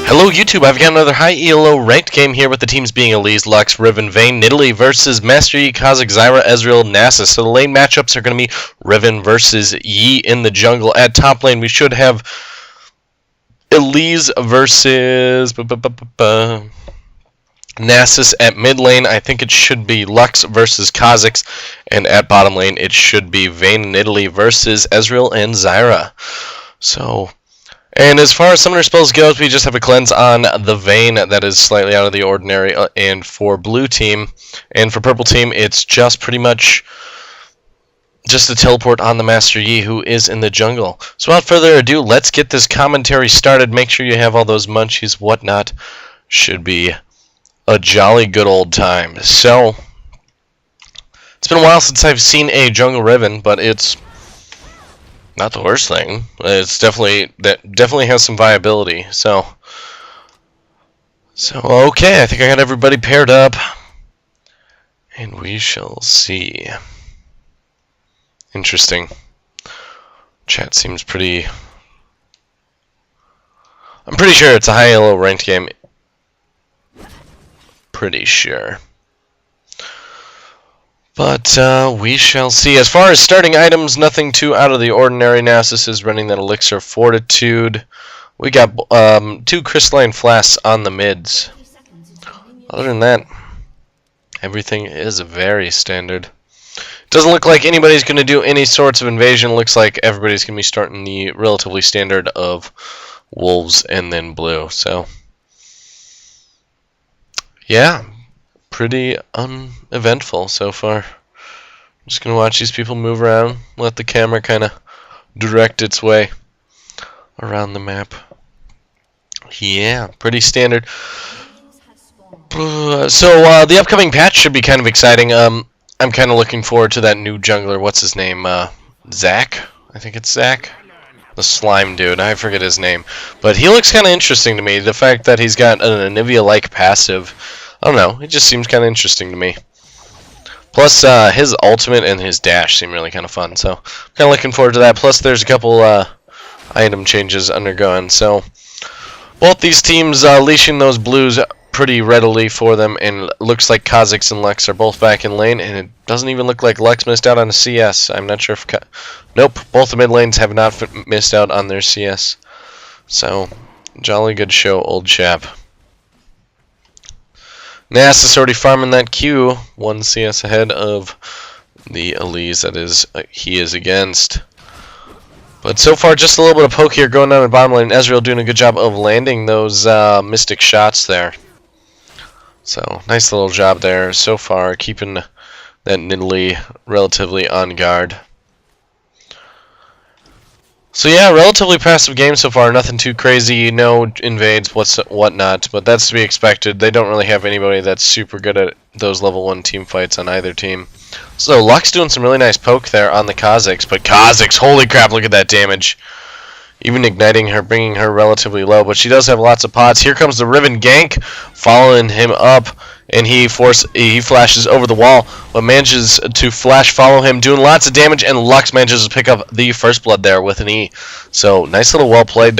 Hello YouTube, I've got another high ELO ranked game here with the teams being Elise, Lux, Riven, Vayne, Nidalee versus Master Yi, Kha'Zix, Zyra, Ezreal, Nasus. So the lane matchups are going to be Riven versus Yi in the jungle. At top lane we should have Elise versus Nasus. At mid lane I think it should be Lux versus Kha'Zix, and at bottom lane it should be Vayne and Nidalee versus Ezreal and Zyra. And as far as summoner spells goes, we just have a cleanse on the Vayne that is slightly out of the ordinary, and for blue team, and for purple team, it's just pretty much just a teleport on the Master Yi, who is in the jungle. So without further ado, let's get this commentary started. Make sure you have all those munchies, whatnot. Should be a jolly good old time. So, it's been a while since I've seen a jungle Riven, but it's not the worst thing. It's definitely has some viability. So okay, I think I got everybody paired up, and we shall see. Interesting. Chat seems pretty. I'm pretty sure it's a high ELO ranked game. Pretty sure. But we shall see. As far as starting items, nothing too out of the ordinary. Nasus is running that Elixir of Fortitude. We got 2 crystalline flasks on the mids. Other than that, everything is very standard. Doesn't look like anybody's going to do any sorts of invasion. Looks like everybody's going to be starting the relatively standard of wolves and then blue. So, yeah. Pretty uneventful so far. I'm just gonna watch these people move around, let the camera kind of direct its way around the map. Yeah, pretty standard. So the upcoming patch should be kind of exciting. I'm kind of looking forward to that new jungler. What's his name? Zach? I think it's Zach. The slime dude. I forget his name, but he looks kind of interesting to me. The fact that he's got an Anivia-like passive. I don't know, it just seems kind of interesting to me. Plus, his ultimate and his dash seem really kind of fun, so I'm kind of looking forward to that. Plus, there's a couple item changes undergoing, so both these teams leashing those blues pretty readily for them, and it looks like Kha'Zix and Lux are both back in lane, and it doesn't even look like Lux missed out on a CS. I'm not sure if... Nope, both the mid lanes have not missed out on their CS. So, jolly good show, old chap. Nasus already farming that Q, 1 CS ahead of the Elise that is he is against. But so far, just a little bit of poke here going on in bottom lane. Ezreal doing a good job of landing those mystic shots there. So nice little job there so far, keeping that Nidalee relatively on guard. So yeah, relatively passive game so far. Nothing too crazy, no invades, whatnot, but that's to be expected. They don't really have anybody that's super good at those level 1 team fights on either team. So Lux doing some really nice poke there on the Kha'Zix, but Kha'Zix, holy crap, look at that damage. Even igniting her, bringing her relatively low, but she does have lots of pots. Here comes the Riven gank, following him up, and he flashes over the wall, but manages to flash follow him, doing lots of damage, and Lux manages to pick up the first blood there with an E. So nice little well played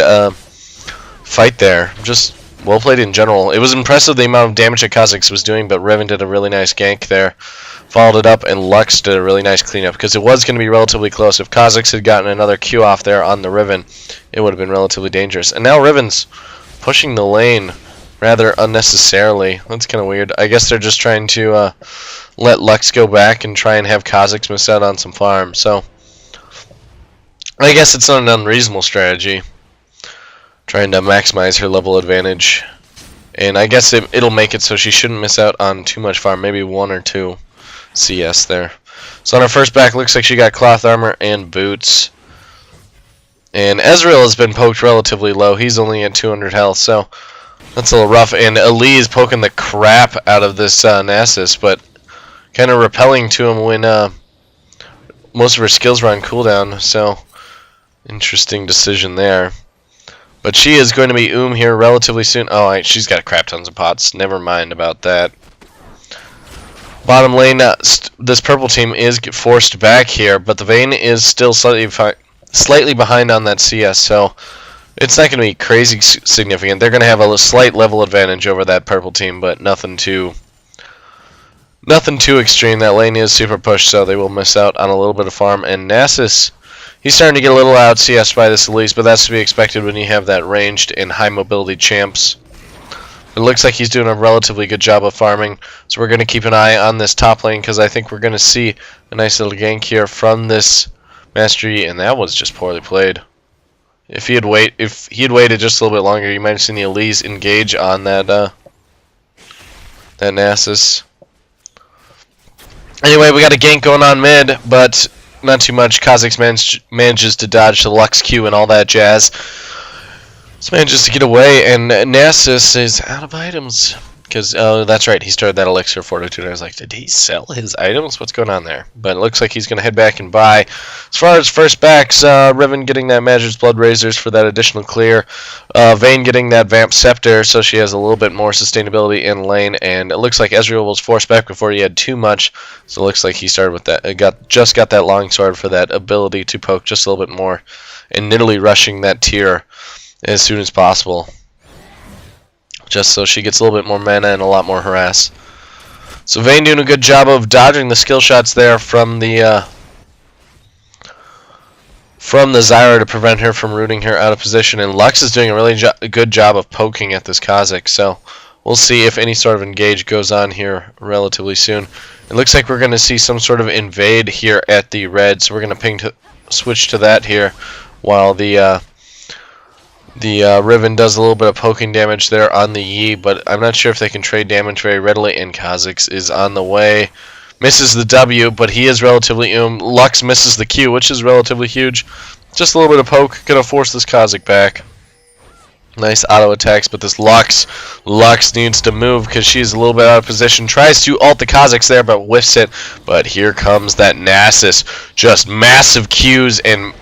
fight there. Just well played in general. It was impressive the amount of damage that Kha'Zix was doing, but Riven did a really nice gank there. Followed it up, and Lux did a really nice cleanup, because it was going to be relatively close. If Kha'Zix had gotten another Q off there on the Riven, it would have been relatively dangerous. And now Riven's pushing the lane rather unnecessarily. That's kind of weird. I guess they're just trying to let Lux go back and try and have Kha'Zix miss out on some farm. So I guess it's not an unreasonable strategy, trying to maximize her level advantage. And I guess it'll make it so she shouldn't miss out on too much farm, maybe 1 or 2 CS there. So on her first back, looks like she got cloth armor and boots. And Ezreal has been poked relatively low. He's only at 200 health, so that's a little rough. And Elise poking the crap out of this Nasus, but kind of repelling to him when most of her skills were on cooldown. So interesting decision there. But she is going to be here relatively soon. Oh, she's got crap tons of pots. Never mind about that. Bottom lane, this purple team is forced back here, but the Vayne is still slightly behind on that CS, so It's not going to be crazy significant. They're going to have a slight level advantage over that purple team, but nothing too extreme. That lane is super pushed, so they will miss out on a little bit of farm. And Nasus, he's starting to get a little out CS by this Elise, but that's to be expected when you have that ranged and high mobility champs. It looks like he's doing a relatively good job of farming, so we're going to keep an eye on this top lane because I think we're going to see a nice little gank here from this Master Yi, and that was just poorly played. If he had waited just a little bit longer, you might have seen the Elise engage on that Nasus. Anyway, we got a gank going on mid, but not too much. Kha'Zix manages to dodge the Lux Q and all that jazz. This manages to get away, and Nasus is out of items. Because, oh, that's right, he started that Elixir Fortitude. I was like, did he sell his items? What's going on there? But it looks like he's going to head back and buy. As far as first backs, Riven getting that Magi's Blood Razors for that additional clear. Vayne getting that Vamp Scepter, so she has a little bit more sustainability in lane. And it looks like Ezreal was forced back before he had too much. So it looks like he started with that. Just got that longsword for that ability to poke just a little bit more. And Nidalee rushing that tier as soon as possible, just so she gets a little bit more mana and a lot more harass. So Vayne doing a good job of dodging the skill shots there from the Zyra to prevent her from rooting her out of position, and Lux is doing a really good job of poking at this Kha'Zix, so we'll see if any sort of engage goes on here relatively soon. It looks like we're going to see some sort of invade here at the red, so we're going to switch to that here while the Riven does a little bit of poking damage there on the Yi, but I'm not sure if they can trade damage very readily, and Kha'Zix is on the way. Misses the W, but he is relatively Lux misses the Q, which is relatively huge. Just a little bit of poke, gonna force this Kha'Zix back. Nice auto attacks, but this Lux needs to move because she's a little bit out of position. Tries to ult the Kha'Zix there, but whiffs it. But here comes that Nasus. Just massive Qs and...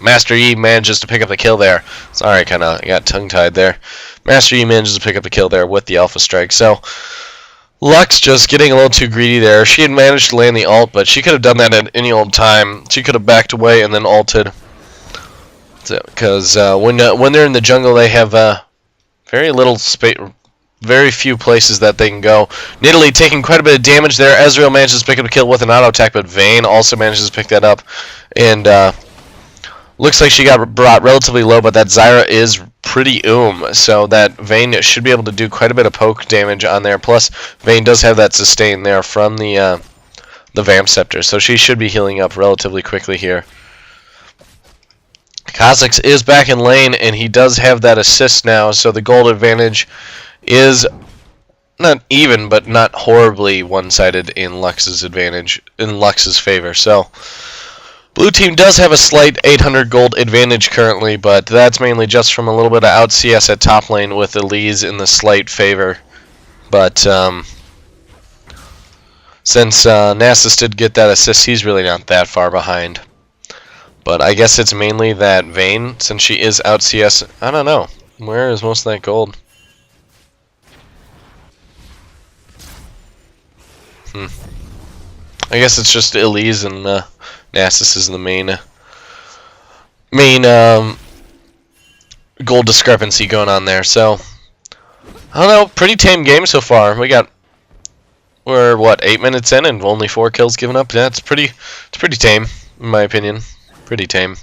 Master Yi manages to pick up the kill there. Sorry, I got tongue-tied there. Master Yi manages to pick up the kill there with the Alpha Strike. So, Lux just getting a little too greedy there. She had managed to land the ult, but she could have done that at any old time. She could have backed away and then ulted. Because when they're in the jungle, they have very little space, very few places that they can go. Nidalee taking quite a bit of damage there. Ezreal manages to pick up a kill with an auto attack, but Vayne also manages to pick that up. And looks like she got brought relatively low, but that Zyra is pretty so that Vayne should be able to do quite a bit of poke damage on there. Plus, Vayne does have that sustain there from the Vamp Scepter, so she should be healing up relatively quickly here. Kha'Zix is back in lane, and he does have that assist now, so the gold advantage is not even, but not horribly one-sided in Lux's favor. So blue team does have a slight 800 gold advantage currently, but that's mainly just from a little bit of out CS at top lane with Elise in the slight favor. But since Nasus did get that assist, he's really not that far behind. But I guess it's mainly that Vayne, since she is out CS, I don't know. Where is most of that gold? I guess it's just Elise and Nasus is the main gold discrepancy going on there. So I don't know, pretty tame game so far. We're what, 8 minutes in and only 4 kills given up. Yeah, it's pretty tame in my opinion. Pretty tame.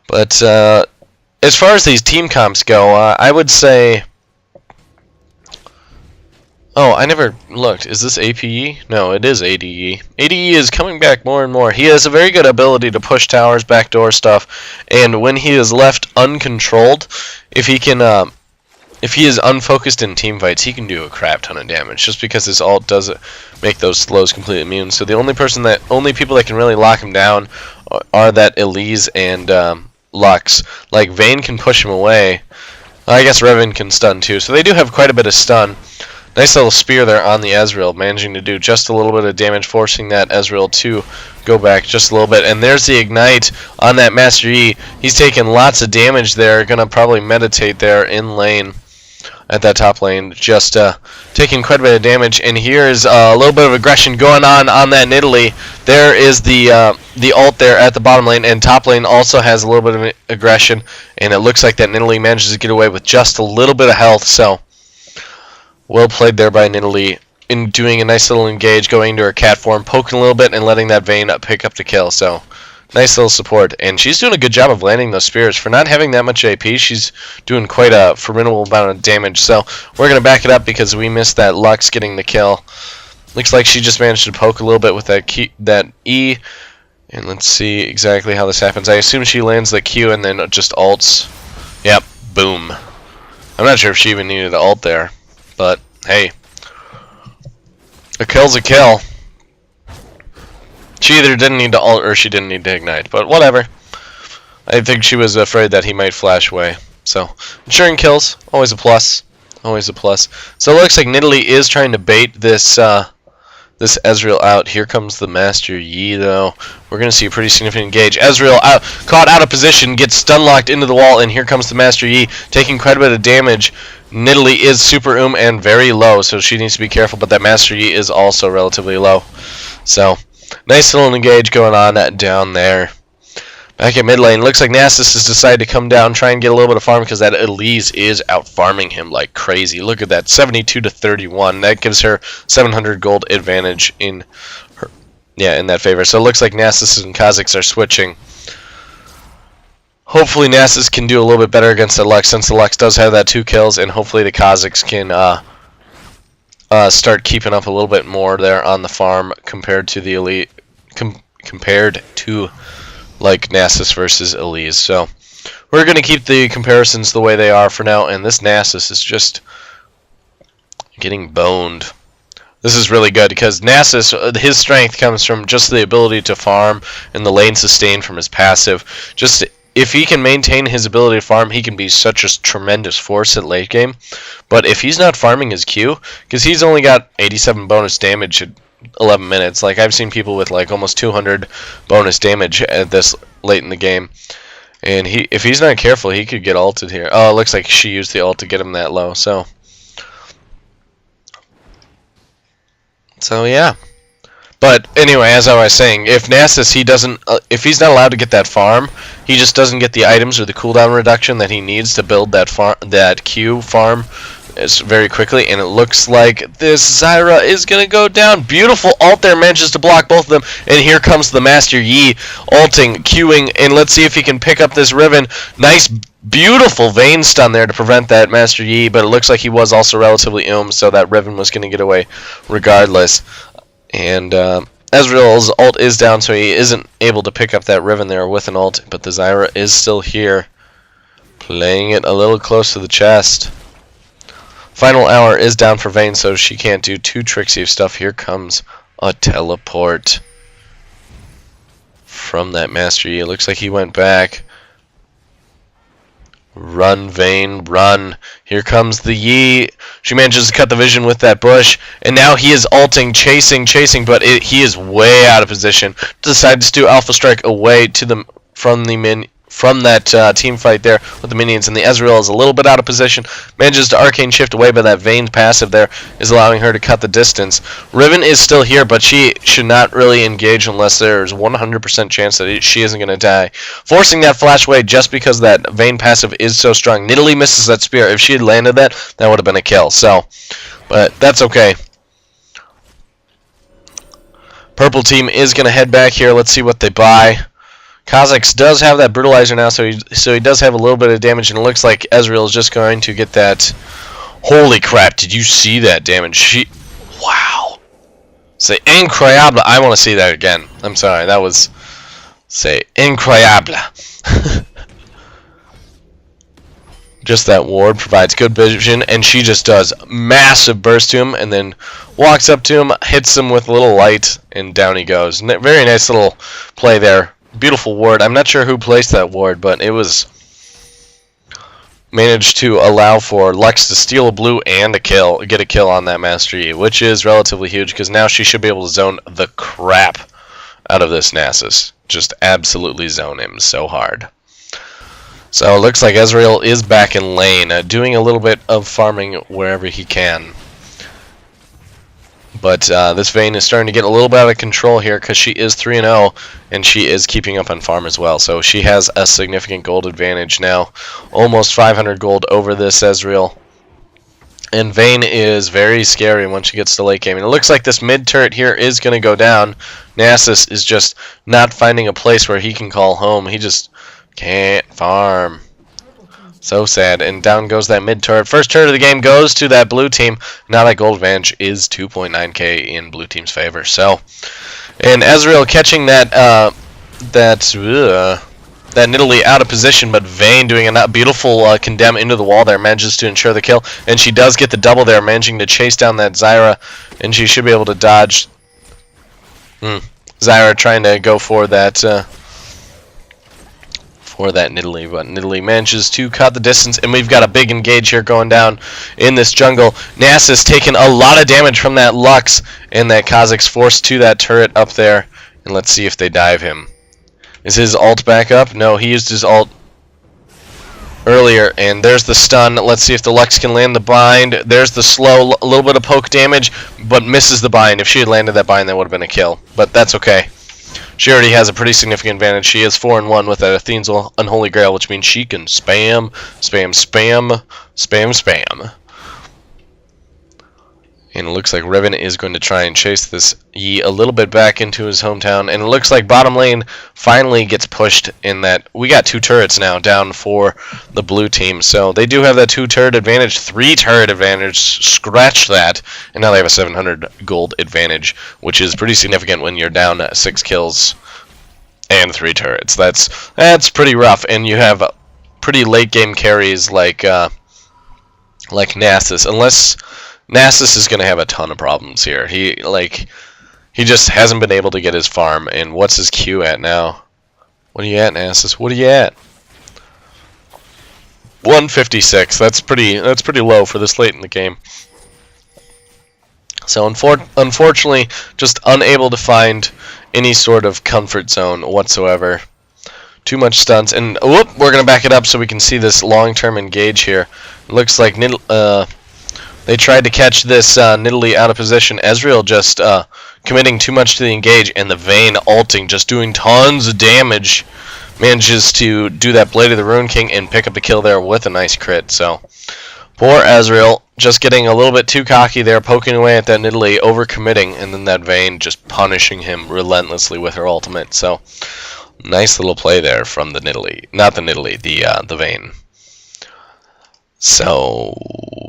But as far as these team comps go, I would say. Oh, I never looked. Is this APE? No, it is ADE. ADE is coming back more and more. He has a very good ability to push towers, backdoor stuff, and when he is left uncontrolled, if he is unfocused in team fights, he can do a crap ton of damage. Just because his ult does make those slows completely immune. So the only people that can really lock him down are that Elise and Lux. Like Vayne can push him away. I guess Riven can stun too. So they do have quite a bit of stun. Nice little spear there on the Ezreal, managing to do just a little bit of damage, forcing that Ezreal to go back just a little bit. And there's the Ignite on that Master Yi. He's taking lots of damage there, gonna probably meditate there in lane. at that top lane, just taking quite a bit of damage. And here's a little bit of aggression going on that Nidalee. There is the ult there at the bottom lane, and top lane also has a little bit of aggression, and it looks like that Nidalee manages to get away with just a little bit of health. So well played there by Nidalee in doing a nice little engage, going into her cat form, poking a little bit, and letting that Vayne pick up the kill. So nice little support, and she's doing a good job of landing those spears. For not having that much AP, she's doing quite a formidable amount of damage. So we're going to back it up because we missed that Lux getting the kill. Looks like she just managed to poke a little bit with that E. And let's see exactly how this happens. I assume she lands the Q and then just ults. Yep, boom. I'm not sure if she even needed to ult there, but hey, a kill's a kill. She either didn't need to ult or she didn't need to ignite, but whatever. I think she was afraid that he might flash away. So, ensuring kills, always a plus. Always a plus. So it looks like Nidalee is trying to bait this this Ezreal out. Here comes the Master Yi, though. We're going to see a pretty significant engage. Ezreal caught out of position, gets stun locked into the wall, and here comes the Master Yi, taking quite a bit of damage. Nidalee is super and very low, so she needs to be careful, but that Master Yi is also relatively low. So nice little engage going on down there. Back at mid lane, looks like Nasus has decided to come down, try and get a little bit of farm because that Elise is out farming him like crazy. Look at that, 72 to 31. That gives her 700 gold advantage in her, in that favor. So it looks like Nasus and Kha'Zix are switching. Hopefully Nasus can do a little bit better against the Lux, since the Lux does have that 2 kills, and hopefully the Kha'Zix can start keeping up a little bit more there on the farm compared to the Elite, compared to like Nasus versus Elise. So we're going to keep the comparisons the way they are for now, and this Nasus is just getting boned. This is really good because Nasus, his strength comes from just the ability to farm and the lane sustain from his passive. Just if he can maintain his ability to farm, he can be such a tremendous force at late game. But if he's not farming his Q, because he's only got 87 bonus damage at 11 minutes. Like, I've seen people with like almost 200 bonus damage at this late in the game, and if he's not careful, he could get ulted here. Oh, it looks like she used the ult to get him that low. So yeah. But anyway, as I was saying, if Nasus, if he's not allowed to get that farm, he just doesn't get the items or the cooldown reduction that he needs to build that Q farm very quickly, and it looks like this Zyra is going to go down. Beautiful ult there, manages to block both of them, and here comes the Master Yi ulting, Qing, and let's see if he can pick up this Riven. Nice, beautiful Vayne stun there to prevent that Master Yi, but it looks like he was also relatively so that Riven was going to get away regardless. And Ezreal's ult is down, so he isn't able to pick up that Riven there with an ult, but the Zyra is still here, playing it a little close to the chest. Final hour is down for Vayne, so she can't do too tricksy of stuff. Here comes a teleport from that Master Yi. It looks like he went back. Run, Vayne, run. Here comes the Yi. She manages to cut the vision with that bush, and now he is ulting, chasing, but he is way out of position. Decides to do Alpha Strike away to from that team fight there with the minions, and the Ezreal is a little bit out of position, manages to arcane shift away, but that Vayne passive there is allowing her to cut the distance. Riven is still here, but she should not really engage unless there's 100% chance that she isn't going to die. Forcing that flash away just because that Vayne passive is so strong. Nidalee misses that spear. If she had landed that would have been a kill. So, but that's okay. Purple team is going to head back here. Let's see what they buy. Kha'Zix does have that brutalizer now, so he does have a little bit of damage, and it looks like Ezreal is just going to get that. Holy crap, did you see that damage? Wow. Say incroyable. I want to see that again. I'm sorry, that was, say, incroyable. Just that ward provides good vision, and she just does massive burst to him, and then walks up to him, hits him with a little light, and down he goes. Very nice little play there. Beautiful ward. I'm not sure who placed that ward, but it was managed to allow for Lux to steal a blue and get a kill on that Master Yi, which is relatively huge because now she should be able to zone the crap out of this Nasus. Just absolutely zone him so hard. So it looks like Ezreal is back in lane, doing a little bit of farming wherever he can. But this Vayne is starting to get a little bit out of control here because she is 3-0 and she is keeping up on farm as well. So she has a significant gold advantage now. Almost 500 gold over this Ezreal. And Vayne is very scary once she gets to late game. And it looks like this mid turret here is going to go down. Nasus is just not finding a place where he can call home. He just can't farm. So sad. And down goes that mid turret. First turret of the game goes to that blue team. Now that gold advantage is 2.9k in blue team's favor. So, and Ezreal catching that Nidalee out of position, but Vayne doing a beautiful condemn into the wall there, manages to ensure the kill, and she does get the double there, managing to chase down that Zyra, and she should be able to dodge. Zyra trying to go for that Nidalee, but Nidalee manages to cut the distance, and we've got a big engage here going down in this jungle. Nasus taking a lot of damage from that Lux, and that Kha'Zix forced to that turret up there, and let's see if they dive him. Is his ult back up? No, he used his ult earlier, and there's the stun. Let's see if the Lux can land the bind. There's the slow, a little bit of poke damage, but misses the bind. If she had landed that bind, that would have been a kill, but that's okay. She already has a pretty significant advantage. She is 4-1 with that Athene's Unholy Grail, which means she can spam, spam, spam, spam, spam. And it looks like Riven is going to try and chase this Yi a little bit back into his hometown. And it looks like bottom lane finally gets pushed in that we got 2 turrets now down for the blue team. So they do have that 2 turret advantage, 3 turret advantage, scratch that. And now they have a 700 gold advantage, which is pretty significant when you're down 6 kills and 3 turrets. That's pretty rough. And you have pretty late game carries like Nasus, unless Nasus is going to have a ton of problems here. He just hasn't been able to get his farm. And what's his Q at now? What are you at, Nasus? What are you at? 156. That's pretty low for this late in the game. So unfortunately, just unable to find any sort of comfort zone whatsoever. Too much stunts, and whoop, we're gonna back it up so we can see this long-term engage here. It looks like they tried to catch this Nidalee out of position. Ezreal just committing too much to the engage, and the Vayne ulting, just doing tons of damage. Manages to do that Blade of the Rune King and pick up the kill there with a nice crit. So, poor Ezreal, just getting a little bit too cocky there, poking away at that Nidalee, overcommitting, and then that Vayne just punishing him relentlessly with her ultimate. So, nice little play there from the Nidalee. Not the Nidalee, the Vayne. So,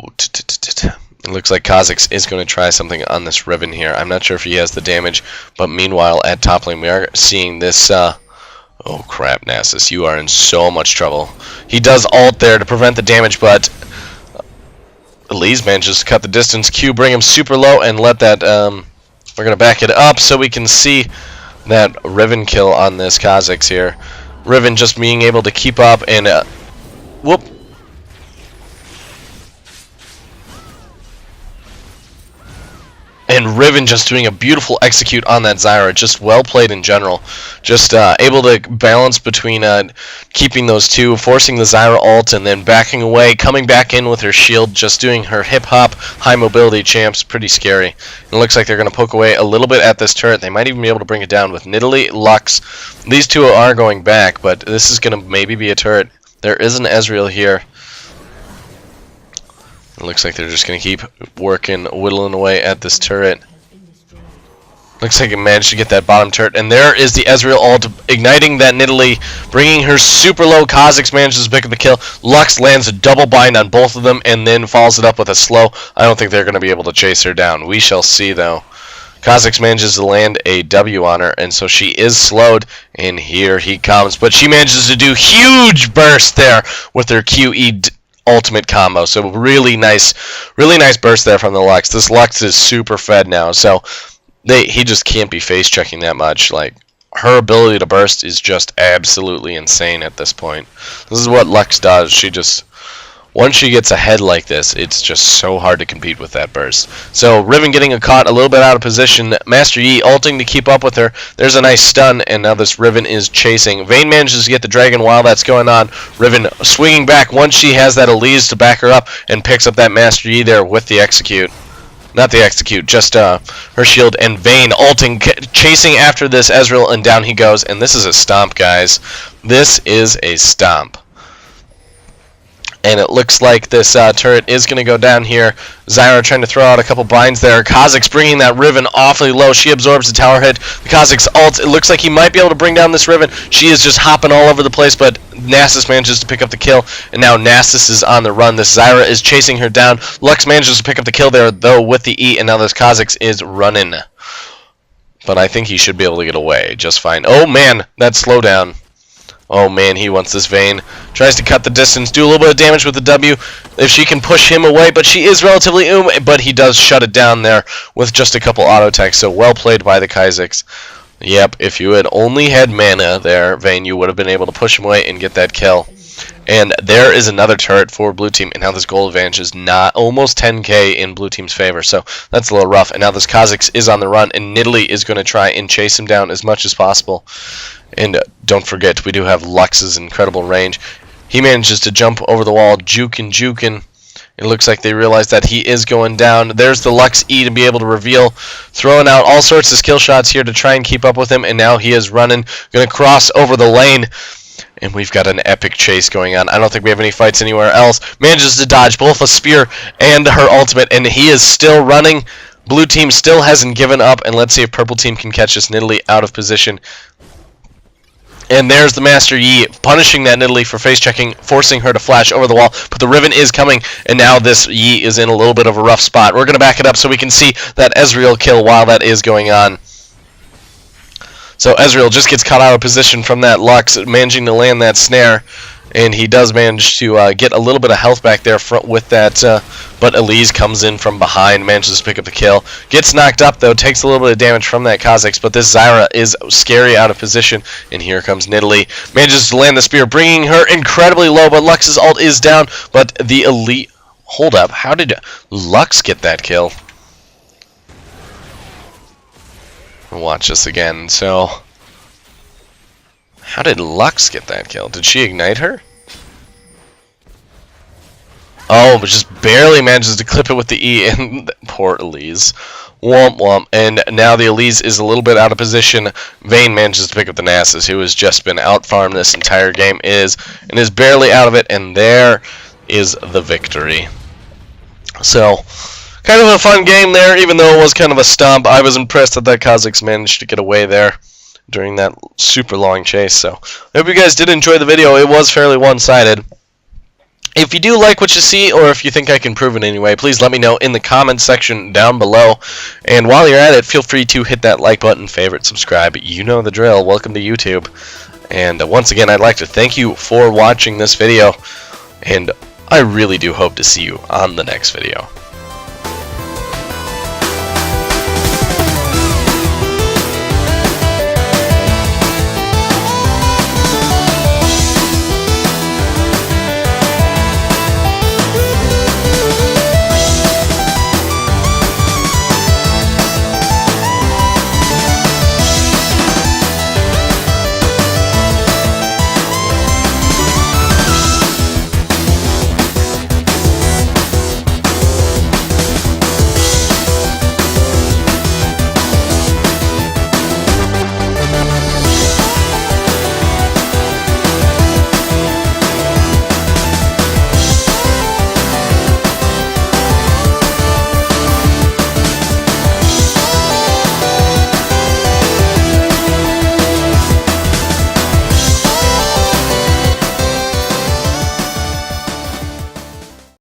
it looks like Kha'Zix is going to try something on this Riven here. I'm not sure if he has the damage, but meanwhile, at top lane, we are seeing this, oh crap, Nasus, you are in so much trouble. He does ult there to prevent the damage, but Elise manages to cut the distance. Q, bring him super low, and let that, we're going to back it up so we can see that Riven kill on this Kha'Zix here. Riven just being able to keep up, and, whoop. And Riven just doing a beautiful execute on that Zyra. Just well played in general. Just able to balance between keeping those two, forcing the Zyra ult, and then backing away, coming back in with her shield, just doing her hip-hop, high-mobility champs. Pretty scary. And it looks like they're going to poke away a little bit at this turret. They might even be able to bring it down with Nidalee, Lux. These two are going back, but this is going to maybe be a turret. There is an Ezreal here. It looks like they're just going to keep working, whittling away at this turret. Looks like it managed to get that bottom turret. And there is the Ezreal ult, igniting that Nidalee, bringing her super low. Kha'Zix manages to pick up the kill. Lux lands a double bind on both of them and then follows it up with a slow. I don't think they're going to be able to chase her down. We shall see, though. Kha'Zix manages to land a W on her, and so she is slowed, and here he comes. But she manages to do huge burst there with her QE ultimate combo. So really nice burst there from the Lux. This Lux is super fed now, so he just can't be face checking that much. Like, her ability to burst is just absolutely insane at this point. This is what Lux does. She just once she gets ahead like this, it's just so hard to compete with that burst. So Riven getting caught a little bit out of position. Master Yi ulting to keep up with her. There's a nice stun, and now this Riven is chasing. Vayne manages to get the dragon while that's going on. Riven swinging back once she has that Elise to back her up, and picks up that Master Yi there with the execute. Not the execute, just her shield, and Vayne ulting, chasing after this Ezreal, and down he goes. And this is a stomp, guys. This is a stomp. And it looks like this turret is going to go down here. Zyra trying to throw out a couple binds there. Kha'Zix bringing that Riven awfully low. She absorbs the tower hit. The Kha'Zix ult. It looks like he might be able to bring down this Riven. She is just hopping all over the place, but Nasus manages to pick up the kill. And now Nasus is on the run. This Zyra is chasing her down. Lux manages to pick up the kill there, though, with the E. And now this Kha'Zix is running. But I think he should be able to get away just fine. Oh, man. That slowdown. Oh man, he wants this Vayne. Tries to cut the distance, do a little bit of damage with the W if she can push him away, but she is relatively but he does shut it down there with just a couple auto attacks, so well played by the Kha'Zix. Yep, if you had only had mana there, Vayne, you would have been able to push him away and get that kill. And there is another turret for blue team, and now this goal advantage is not almost 10k in blue team's favor, so that's a little rough. And now this Kha'Zix is on the run, and Nidalee is going to try and chase him down as much as possible. And don't forget, we do have Lux's incredible range. He manages to jump over the wall, juking. It looks like they realize that he is going down. There's the Lux E to be able to reveal, throwing out all sorts of skill shots here to try and keep up with him, and now he is running, going to cross over the lane. And we've got an epic chase going on. I don't think we have any fights anywhere else. Manages to dodge both a spear and her ultimate, and he is still running. Blue team still hasn't given up, and let's see if purple team can catch this Nidalee out of position. And there's the Master Yi punishing that Nidalee for face checking, forcing her to flash over the wall. But the Riven is coming, and now this Yi is in a little bit of a rough spot. We're going to back it up so we can see that Ezreal kill while that is going on. So Ezreal just gets caught out of position from that Lux, managing to land that snare. And he does manage to get a little bit of health back there with that, but Elise comes in from behind, manages to pick up the kill. Gets knocked up, though, takes a little bit of damage from that Kha'Zix, but this Zyra is scary out of position, and here comes Nidalee. Manages to land the spear, bringing her incredibly low, but Lux's ult is down, but the Elite... Hold up, how did Lux get that kill? Watch this again, so... How did Lux get that kill? Did she ignite her? Oh, but just barely manages to clip it with the E, and poor Elise. Womp womp. And now the Elise is a little bit out of position. Vayne manages to pick up the Nasus, who has just been out-farmed this entire game, and is barely out of it, and there is the victory. So, kind of a fun game there, even though it was kind of a stomp. I was impressed that Kha'Zix managed to get away there during that super long chase. So I hope you guys did enjoy the video. It was fairly one-sided. If you do like what you see, or if you think I can improve in any way, please let me know in the comments section down below. And while you're at it, feel free to hit that like button, favorite, subscribe. You know the drill. Welcome to YouTube. And once again, I'd like to thank you for watching this video, and I really do hope to see you on the next video.